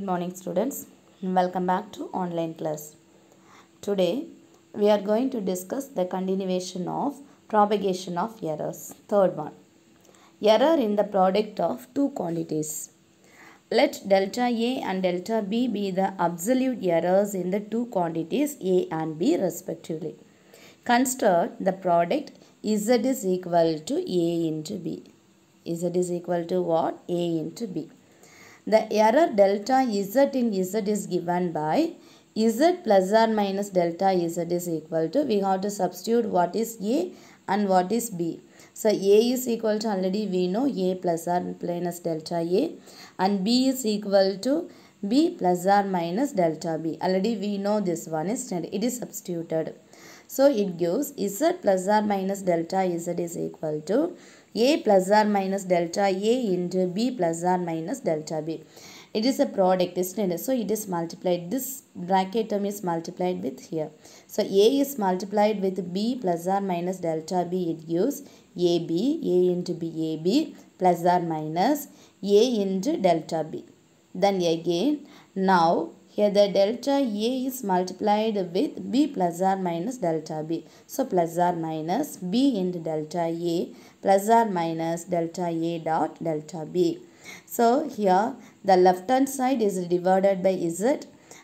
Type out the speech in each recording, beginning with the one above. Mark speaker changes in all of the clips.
Speaker 1: morning students, welcome back to online class. Today we are going to discuss the continuation of propagation of errors. Third one, error in the product of two quantities. Let delta A and delta B be the absolute errors in the two quantities A and B respectively. Consider the product Z is equal to A into B. Z is equal to what? A into B. The error delta Z in Z is given by Z plus or minus delta Z is equal to, we have to substitute what is A and what is B. So A is equal to, already we know, A plus or minus delta A, and B is equal to B plus or minus delta B. Already we know this one is, it is substituted. So it gives Z plus or minus delta Z is equal to A plus or minus delta A into B plus or minus delta B. It is a product, isn't it? So it is multiplied. This bracket term is multiplied with here. So A is multiplied with B plus or minus delta B. It gives AB, A into B, AB plus or minus A into delta B. Then again, now here the delta A is multiplied with B plus or minus delta B. So plus or minus B into delta A plus or minus delta A dot delta B. So here the left hand side is divided by Z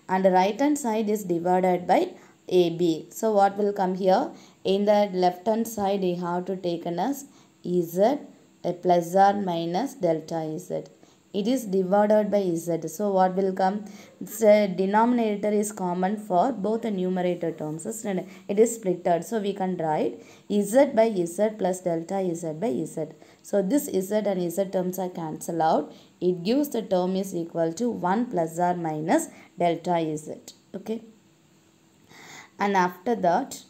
Speaker 1: and the right hand side is divided by AB. So what will come here? In the left hand side we have to take as Z a plus or minus delta Z. It is divided by Z. So what will come? The denominator is common for both the numerator terms. It is splitted. So we can write Z by Z plus delta Z by Z. So this Z and Z terms are cancelled out. It gives the term is equal to 1 plus or minus delta Z. Okay. And after that,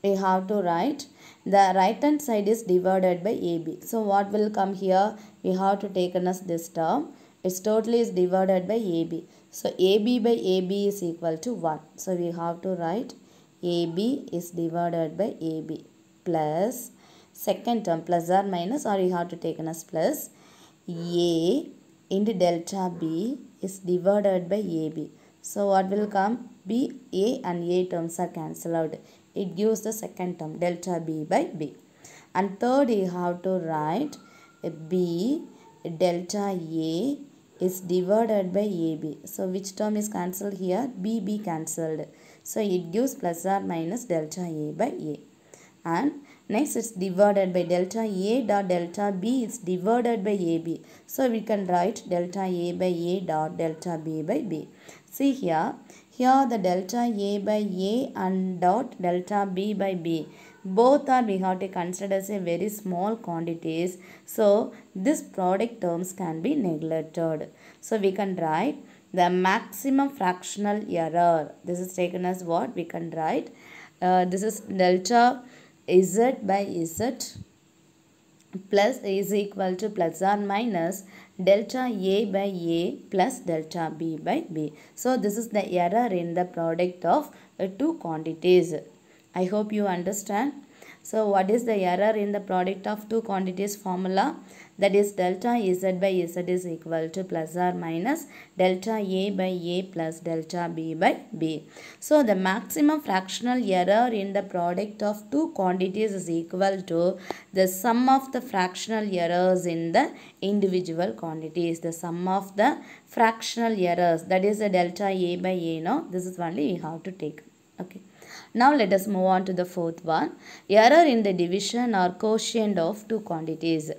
Speaker 1: we have to write the right hand side is divided by AB. So what will come here? We have to take as this term. Its totally is divided by AB. So AB by AB is equal to 1. So we have to write AB is divided by AB plus second term plus or minus, or you have to take as plus A into delta B is divided by AB. So what will come? B, A and A terms are cancelled out. It gives the second term delta B by B. And third you have to write B delta A is divided by AB. So which term is cancelled here? B cancelled. So it gives plus or minus delta A by A. And next it's divided by delta A dot delta B is divided by AB. So we can write delta A by A dot delta B by B. See here the delta A by A and dot delta B by B, both are we have to consider as a very small quantities. So this product terms can be neglected. So we can write the maximum fractional error. This is taken as what? We can write this is delta Z by Z plus is equal to plus or minus delta A by A plus delta B by B. So this is the error in the product of two quantities. I hope you understand. So what is the error in the product of two quantities formula? That is delta Z by Z is equal to plus or minus delta A by A plus delta B by B. So the maximum fractional error in the product of two quantities is equal to the sum of the fractional errors in the individual quantities. The sum of the fractional errors, that is the delta A by A. No, this is only we have to take. Okay. Now let us move on to the fourth one. Error in the division or quotient of two quantities.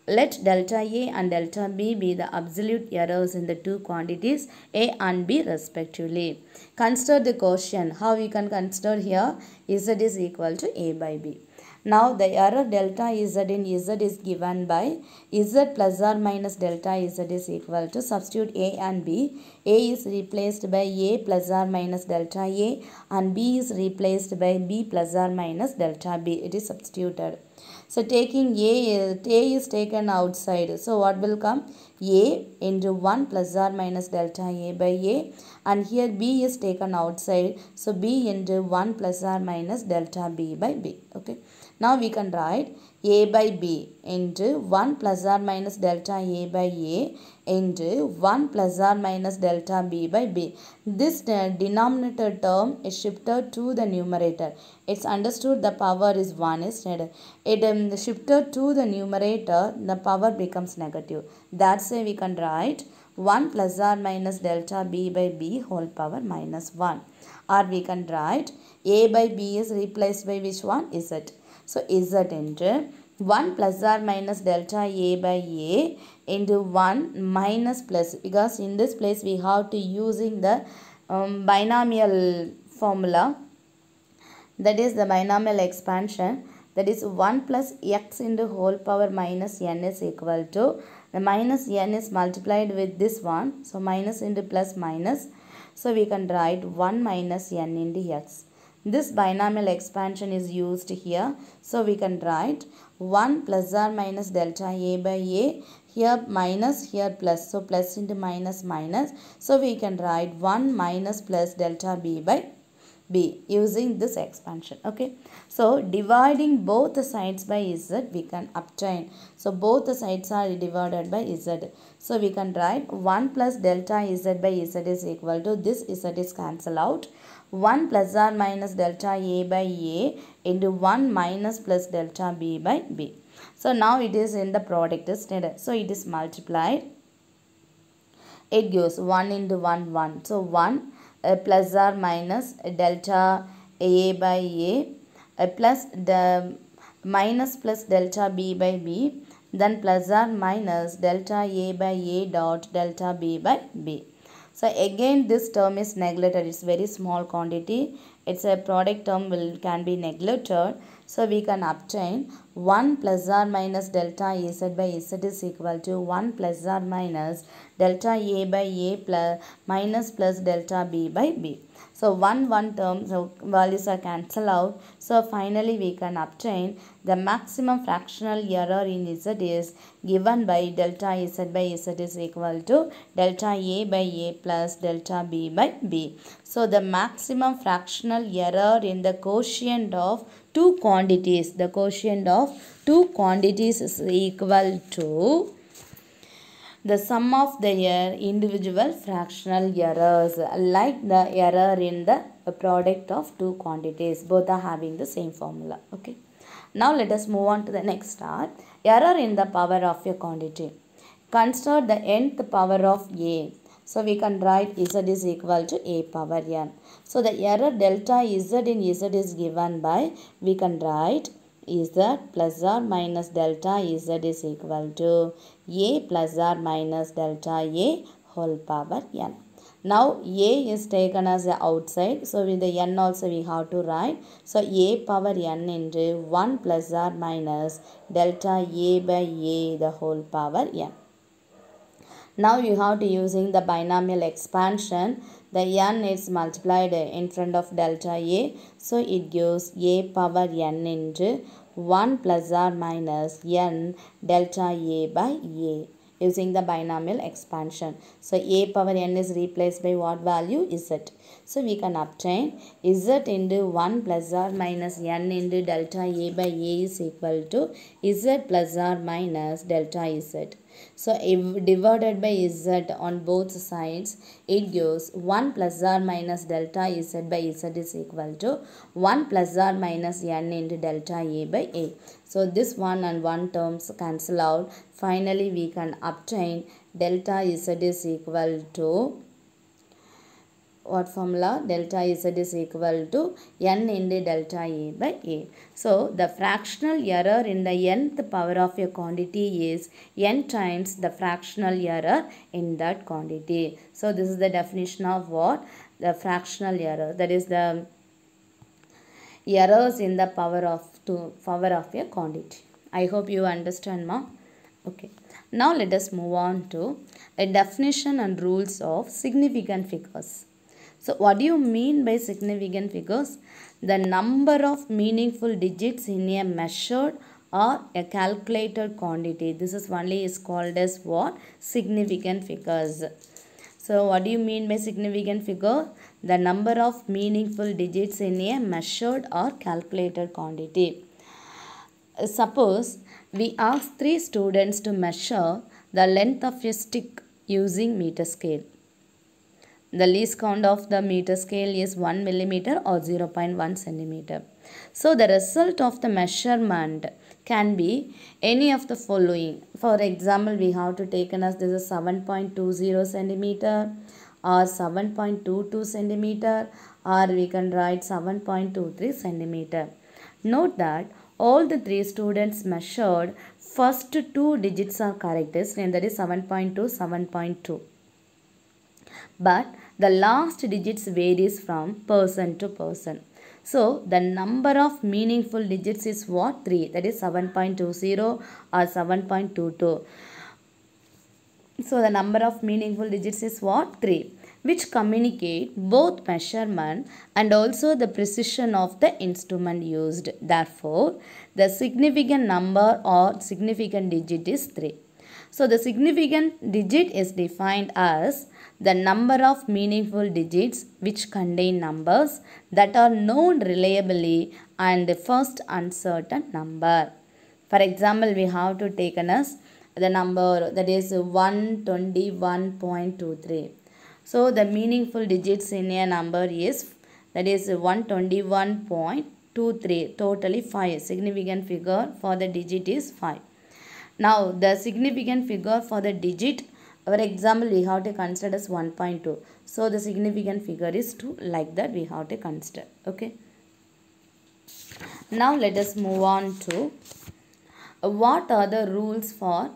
Speaker 1: Let delta A and delta B be the absolute errors in the two quantities A and B respectively. Consider the quotient. How we can consider here? Z is equal to A by B. Now the error delta Z in Z is given by Z plus or minus delta Z is equal to, substitute A and B. A is replaced by A plus or minus delta A and B is replaced by B plus or minus delta B. It is substituted. So taking A is taken outside. So what will come? A into 1 plus or minus delta A by A, and here B is taken outside. So B into 1 plus or minus delta B by B. Okay. Now we can write a by b into 1 plus or minus delta a by a into 1 plus or minus delta b by b. This denominator term is shifted to the numerator. It's understood the power is 1 instead. It shifted to the numerator, the power becomes negative. That's why we can write 1 plus or minus delta b by b whole power minus 1. Or we can write a by b is replaced by which one? Z. So z into 1 plus or minus delta a by a into 1 minus plus, because in this place we have to using the binomial formula, that is the binomial expansion, that is 1 plus x into whole power minus n is equal to, the minus n is multiplied with this one, so minus into plus minus, so we can write 1 minus n into x. This binomial expansion is used here, so we can write 1 plus or minus delta a by a, here minus, here plus, so plus into minus minus, so we can write 1 minus plus delta b by b using this expansion. Okay, so dividing both the sides by z we can obtain, so both the sides are divided by z, so we can write 1 plus delta z by z is equal to, this z is cancel out, 1 plus or minus delta a by a into 1 minus plus delta b by b. So now it is in the product state, so it is multiplied, it gives 1 into 1 1, so 1 plus or minus delta a by a plus the minus plus delta b by b, then plus or minus delta a by a dot delta b by b. So again this term is neglected, it's very small quantity, it's a product term can be neglected, so we can obtain 1 plus or minus delta z by z is equal to 1 plus or minus delta a by a plus minus plus delta b by b. So 1 term, so values are cancelled out, so finally we can obtain the maximum fractional error in z is given by delta z by z is equal to delta a by a plus delta b by b. So the maximum fractional error in the quotient of two quantities, the quotient of two quantities is equal to the sum of their individual fractional errors, like the error in the product of two quantities, both are having the same formula. Okay, now let us move on to the next part. Error in the power of a quantity. Consider the nth power of a, so we can write z is equal to a power n. So the error delta z in z is given by, we can write z plus or minus delta z is equal to a plus or minus delta a whole power n. Now a is taken as the outside, so with the n also we have to write, so a power n into 1 plus or minus delta a by a the whole power n. Now you have to using the binomial expansion, the n is multiplied in front of delta a, so it gives a power n into 1 plus or minus n delta a by a using the binomial expansion. So a power n is replaced by what value? Z. So we can obtain z into 1 plus or minus n into delta a by a is equal to z plus or minus delta z. So if divided by z on both sides, it gives 1 plus or minus delta z by z is equal to 1 plus or minus n into delta a by a. So this one and one terms cancel out. Finally we can obtain delta z is equal to what formula? Delta z is equal to n into delta a by a. So the fractional error in the nth power of a quantity is n times the fractional error in that quantity. So this is the definition of what? The fractional error, that is the errors in the power of a quantity. I hope you understand, ma. Okay. Now let us move on to a definition and rules of significant figures. So what do you mean by significant figures? The number of meaningful digits in a measured or a calculated quantity. This is only is called as what? Significant figures. So what do you mean by significant figure? The number of meaningful digits in a measured or calculated quantity. Suppose we ask 3 students to measure the length of a stick using meter scale. The least count of the meter scale is 1 millimeter or 0.1 centimeter. So the result of the measurement can be any of the following. For example, we have to take as this is 7.20 centimeter or 7.22 centimeter, or we can write 7.23 centimeter. Note that all the 3 students measured first 2 digits are correct, and that is 7.2, 7.2. But the last digits varies from person to person. So the number of meaningful digits is what? 3. That is 7.20 or 7.22. So the number of meaningful digits is what? 3, which communicate both measurement and also the precision of the instrument used. Therefore, the significant number or significant digit is 3. So the significant digit is defined as the number of meaningful digits which contain numbers that are known reliably and the first uncertain number. For example, we have to take as the number that is 121.23. So the meaningful digits in a number is that is 121.23, totally 5. Significant figure for the digit is 5. Now the significant figure for the digit, for example, we have to consider as 1.2. So the significant figure is 2, like that we have to consider. Okay. Now let us move on to what are the rules for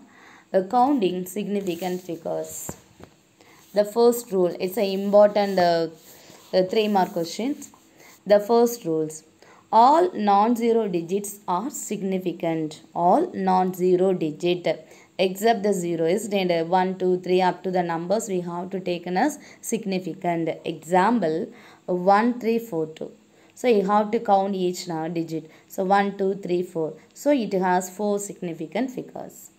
Speaker 1: counting significant figures. The first rule is an important 3-mark questions. The first rules: all non-zero digits are significant. All non-zero digit except the 0 is 1, 2, 3 up to the numbers we have to take as significant. Example 1, 3, 4, 2. So you have to count each digit. So 1, 2, 3, 4. So it has 4 significant figures.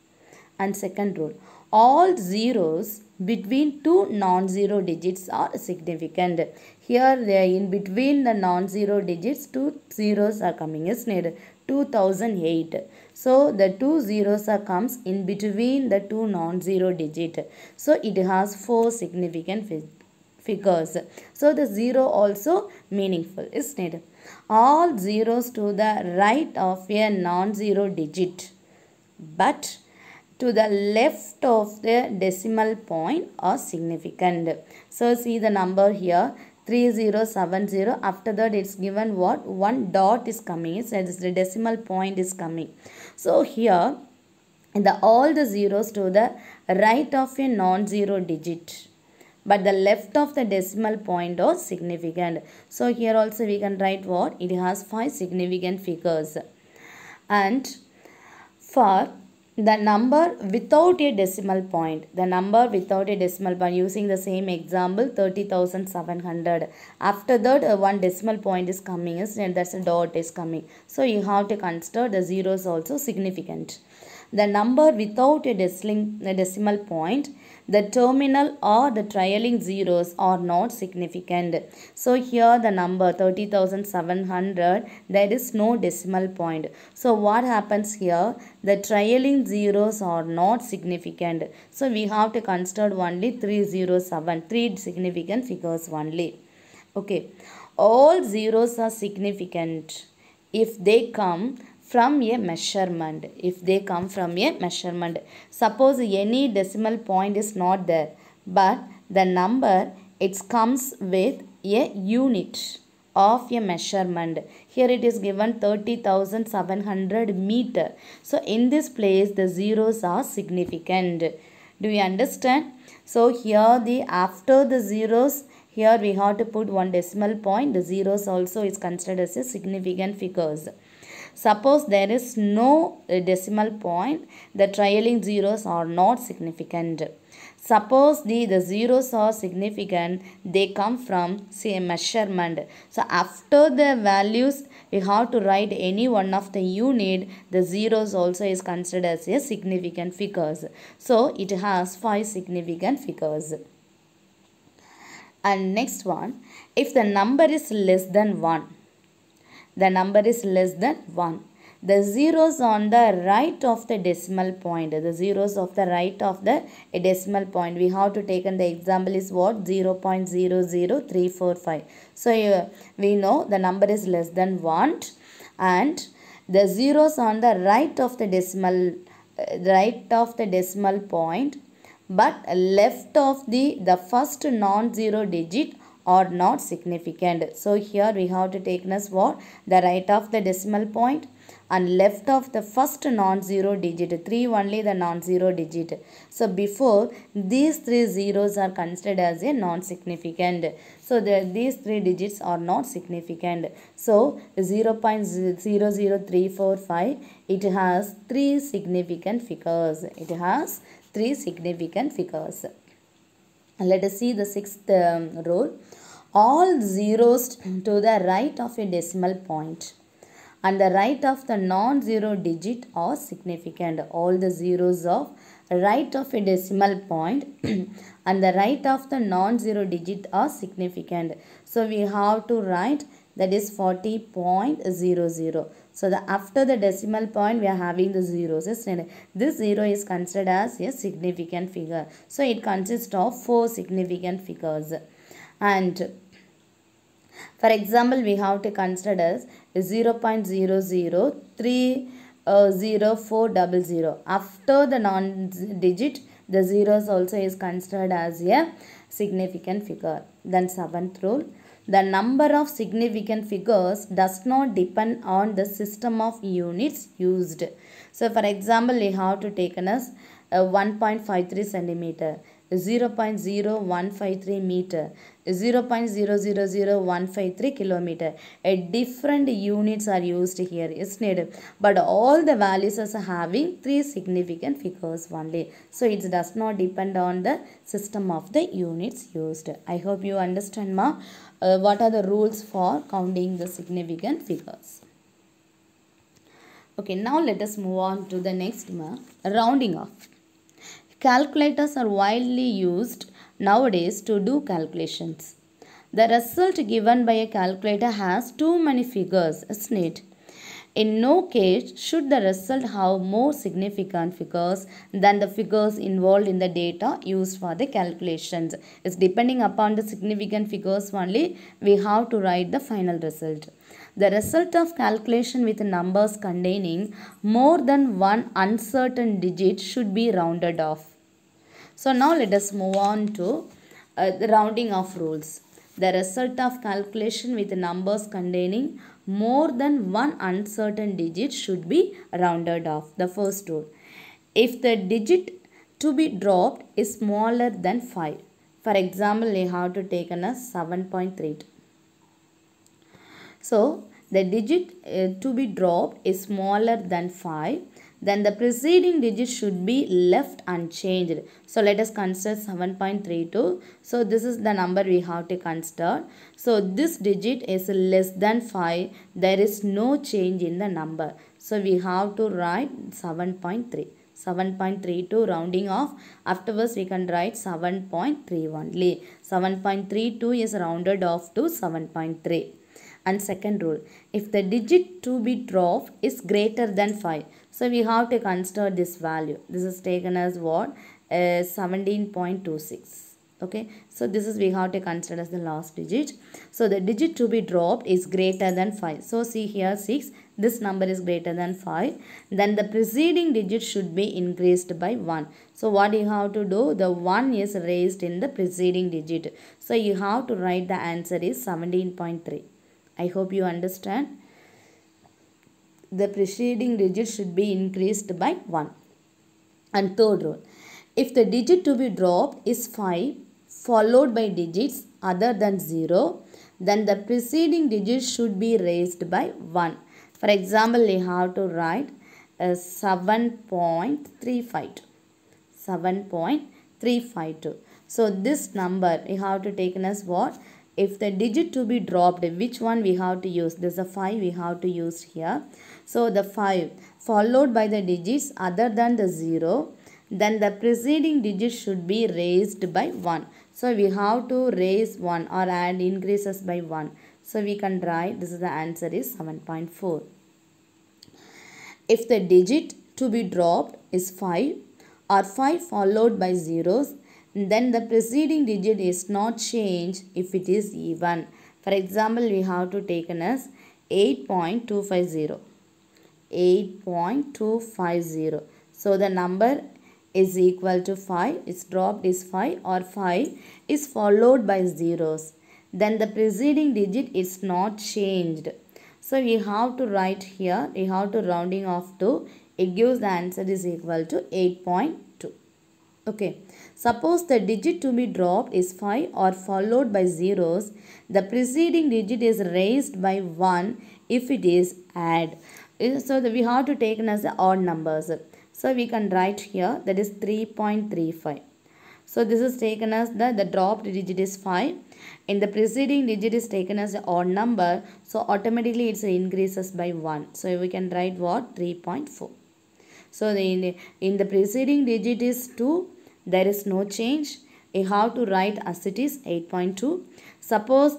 Speaker 1: And second rule: all zeros between 2 non-zero digits are significant. Here in between the non-zero digits 2 zeros are coming, is needed. 2008. So the 2 zeros are comes in between the 2 non-zero digit. So it has 4 significant figures. So the 0 also meaningful, is needed. All zeros to the right of a non-zero digit, but to the left of the decimal point are significant. So see the number here 3070. After that it's given what? One dot is coming. So the decimal point is coming. So here all the zeros to the right of a non-zero digit, but the left of the decimal point are significant. So here also we can write what? It has 5 significant figures. And for the number without a decimal point, using the same example 30,700. After that one decimal point is coming, and that's a dot is coming. So you have to consider the zeros also significant. The number without a decimal point, the terminal or the trailing zeros are not significant. So here the number 30,700, there is no decimal point. So what happens here? The trailing zeros are not significant. So we have to consider only 307, 3 significant figures only. Okay. All zeros are significant if they come from a measurement. Suppose any decimal point is not there, but the number it comes with a unit of a measurement. Here it is given 30,700 meter. So in this place the zeros are significant. Do you understand? So here after the zeros, here we have to put one decimal point. The zeros also is considered as a significant figures. Suppose there is no decimal point, the trailing zeros are not significant. Suppose the zeros are significant, they come from say measurement. So after the values we have to write any one of the unit, the zeros also is considered as a significant figures. So it has 5 significant figures. And next one, if the number is less than 1, the zeros on the right of the decimal point, the zeros of the right of the decimal point, we have to take the example is what? 0.00345. So we know the number is less than 1, and the zeros on the right of the decimal point, but left of the first non-zero digit are not significant. So here we have to take as what? The right of the decimal point and left of the first non-zero digit. 3 only the non-zero digit. So before these 3 zeros are considered as a non-significant. So these 3 digits are not significant. So 0.00345, it has 3 significant figures. It has 3 significant figures. Let us see the sixth rule. All zeros to the right of a decimal point and the right of the non-zero digit are significant. All the zeros of right of a decimal point and the right of the non-zero digit are significant. So we have to write that is 40.00. So after the decimal point we are having the zeros. This zero is considered as a significant figure. So it consists of 4 significant figures. And for example, we have to consider 0.0030400. After the non-digit, the zeros also is considered as a significant figure. Then 7th rule. The number of significant figures does not depend on the system of units used. So for example, we have to take as 1.53 centimeter, 0.0153 meter, 0.000153 kilometer. Different units are used here, isn't it? But all the values are having 3 significant figures only. So it does not depend on the system of the units used. I hope you understand, ma. What are the rules for counting the significant figures? Okay, now let us move on to the next one, rounding off. Calculators are widely used nowadays to do calculations. The result given by a calculator has too many figures, isn't it? In no case should the result have more significant figures than the figures involved in the data used for the calculations. It's depending upon the significant figures only we have to write the final result. The result of calculation with numbers containing more than one uncertain digit should be rounded off. So now let us move on to the rounding off rules. The result of calculation with numbers containing more than one uncertain digit should be rounded off. The first rule. If the digit to be dropped is smaller than 5. For example, we have to take as 7.32. So the digit to be dropped is smaller than 5. Then the preceding digit should be left unchanged. So let us consider 7.32. So this is the number we have to consider. So this digit is less than 5. There is no change in the number. So we have to write 7.3. 7.32 rounding off. Afterwards we can write 7.3 only. 7.32 is rounded off to 7.3. And second rule, if the digit to be dropped is greater than 5. So we have to consider this value. This is taken as what? 17.26. Okay. So this is we have to consider as the last digit. So the digit to be dropped is greater than 5. So see here 6. This number is greater than 5. Then the preceding digit should be increased by 1. So what you have to do? The 1 is raised in the preceding digit. So you have to write the answer is 17.3. I hope you understand. The preceding digit should be increased by 1. And third rule. If the digit to be dropped is 5 followed by digits other than 0, then the preceding digit should be raised by 1. For example, we have to write 7.352. 7.352. So this number we have to take as what? If the digit to be dropped, which one we have to use? There's a 5 we have to use here. So the 5 followed by the digits other than the 0, then the preceding digit should be raised by 1. So we have to raise 1 or add increases by 1. So we can write, this is the answer is 7.4. If the digit to be dropped is 5 or 5 followed by zeros, then the preceding digit is not changed if it is even. For example, we have to take as 8.250. 8.250. So the number is equal to 5. Its dropped is 5 or 5 is followed by zeros. Then the preceding digit is not changed. So we have to write here, we have to rounding off to, it gives the answer is equal to 8.2. Okay. Suppose the digit to be dropped is 5 or followed by zeros. The preceding digit is raised by 1 if it is add. So we have to take as the odd numbers. So we can write here that is 3.35. So this is taken as the dropped digit is 5 and the preceding digit is taken as the odd number. So automatically it increases by 1. So we can write what? 3.4. So in the preceding digit is 2. There is no change. You have to write as it is 8.2. Suppose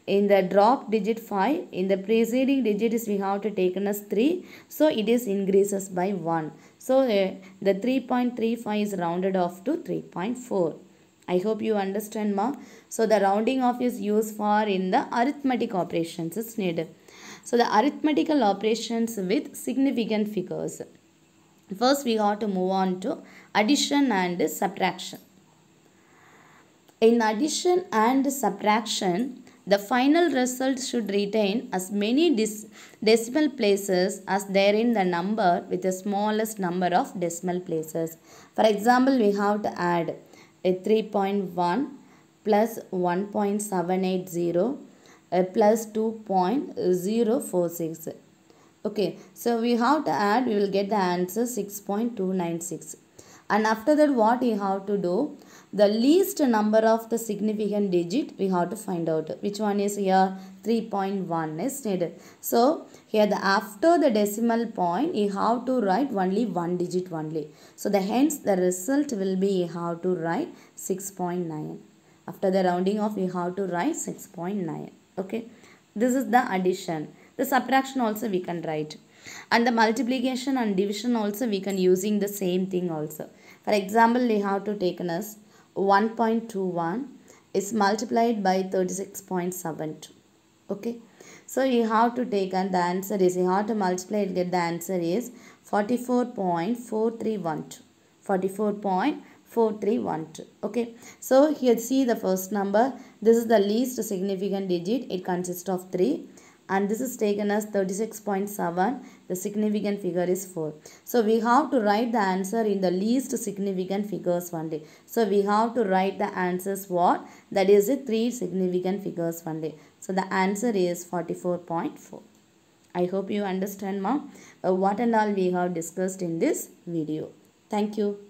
Speaker 1: in the drop digit 5, in the preceding digit is we have to take as 3. So it is increases by 1. So the 3.35 is rounded off to 3.4. I hope you understand, ma. So the rounding off is used for in the arithmetic operations is needed. So the arithmetical operations with significant figures. First we have to move on to addition and subtraction. In addition and subtraction, the final result should retain as many decimal places as there in the number with the smallest number of decimal places. For example, we have to add a 3.1 plus 1.780 plus 2.046. Okay, so we have to add, we will get the answer 6.296. And after that, what we have to do? The least number of the significant digit we have to find out. Which one is here? 3.1 is needed. So here after the decimal point, you have to write only one digit only. So hence the result will be you have to write 6.9. After the rounding off, you have to write 6.9. Okay, this is the addition. The subtraction also we can write. And the multiplication and division also we can using the same thing also. For example, we have to take as 1.21 is multiplied by 36.72. Okay. So you have to take and the answer is, you have to multiply it, get the answer is 44.4312. 44.4312. Okay. So here see the first number. This is the least significant digit. It consists of 3. And this is taken as 36.7. The significant figure is 4. So we have to write the answer in the least significant figures only. So we have to write the answers what? That is the 3 significant figures only. So the answer is 44.4. I hope you understand, ma'am, what and all we have discussed in this video. Thank you.